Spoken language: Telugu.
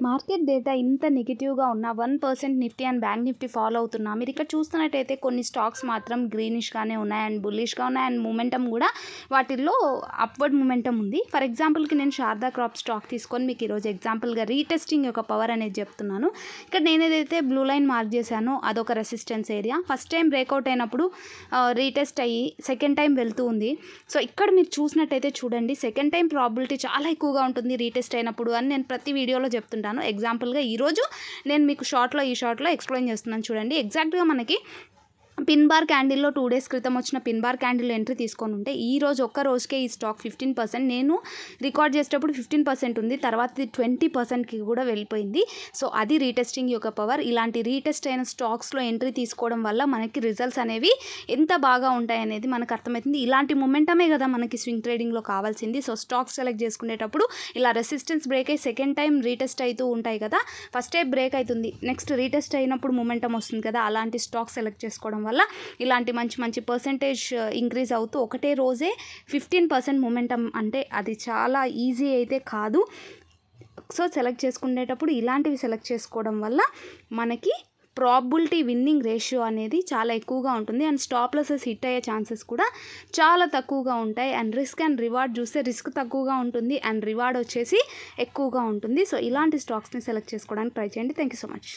మార్కెట్ డేటా ఇంత నెగెటివ్‌గా ఉన్న 1% Nifty and bank Nifty follow అవుతున్నా. మీరు ఇక్కడ చూస్తున్నట్టయితే కొన్ని స్టాక్స్ మాత్రం గ్రీనిష్‌గానే ఉన్నాయి అండ్ బుల్లిష్‌గా ఉన్నాయి అండ్ మొమెంటమ్ కూడా వాటిల్లో అప్వర్డ్ మొమెంటమ్ ఉంది. ఫర్ ఎగ్జాంపుల్‌కి నేను శారదా క్రాప్ స్టాక్ తీసుకొని మీకు ఈరోజు ఎగ్జాంపుల్‌గా రీటెస్టింగ్ యొక్క పవర్ అనేది చెప్తున్నాను. ఇక్కడ నేను ఏదైతే బ్లూ లైన్ మార్క్ చేశానో అదొక resistance area. First time breakout అయినప్పుడు రీటెస్ట్ అయ్యి సెకండ్ టైం వెళ్తూ ఉంది. సో ఇక్కడ మీరు చూసినట్టయితే చూడండి, సెకండ్ టైం ప్రాబిలిటీ చాలా ఎక్కువగా ఉంటుంది రీటెస్ట్ అయినప్పుడు అని నేను ప్రతి వీడియోలో చెప్తుంటాను. ఎగ్జాంపుల్గా ఈరోజు నేను మీకు ఈ షార్ట్లో ఎక్స్ప్లెయిన్ చేస్తున్నాను చూడండి. ఎగ్జాక్ట్గా మనకి పిన్ బార్ క్యాండిల్లో 2 డేస్ క్రితం వచ్చిన పిన్ బార్ క్యాండిల్ ఎంట్రీ తీసుకొని ఉంటే ఈ రోజు ఒక్క రోజుకే ఈ స్టాక్ 15%, నేను రికార్డ్ చేసేటప్పుడు 15% ఉంది, తర్వాత 20%కి కూడా వెళ్ళిపోయింది. సో అది రీటెస్టింగ్ యొక్క పవర్. ఇలాంటి రీటెస్ట్ అయిన స్టాక్స్లో ఎంట్రీ తీసుకోవడం వల్ల మనకి రిజల్ట్స్ అనేవి ఎంత బాగా ఉంటాయి అనేది మనకు అర్థమవుతుంది. ఇలాంటి మొమెంటమే కదా మనకి స్వింగ్ ట్రేడింగ్లో కావాల్సింది. సో స్టాక్స్ సెలెక్ట్ చేసుకునేటప్పుడు ఇలా రెసిస్టెన్స్ బ్రేక్ అయ్యి సెకండ్ టైం రీటెస్ట్ అవుతూ ఉంటాయి కదా. ఫస్ట్ టైం బ్రేక్ అవుతుంది, నెక్స్ట్ రీటెస్ట్ అయినప్పుడు మొమెంటం వస్తుంది కదా, అలాంటి స్టాక్ సెలెక్ట్ చేసుకోవడం వల్ల ఇలాంటి మంచి పర్సెంటేజ్ ఇంక్రీజ్ అవుతూ ఒకటే రోజే 15% మొమెంటం అంటే అది చాలా ఈజీ అయితే కాదు. సో సెలెక్ట్ చేసుకునేటప్పుడు ఇలాంటివి సెలెక్ట్ చేసుకోవడం వల్ల మనకి ప్రాబిలిటీ విన్నింగ్ రేషియో అనేది చాలా ఎక్కువగా ఉంటుంది అండ్ స్టాప్ లాసెస్ హిట్ అయ్యే ఛాన్సెస్ కూడా చాలా తక్కువగా ఉంటాయి. అండ్ రిస్క్ అండ్ రివార్డ్ చూస్తే రిస్క్ తక్కువగా ఉంటుంది అండ్ రివార్డ్ వచ్చేసి ఎక్కువగా ఉంటుంది. సో ఇలాంటి స్టాక్స్ని సెలెక్ట్ చేసుకోవడానికి ట్రై చేయండి. Thank you so much.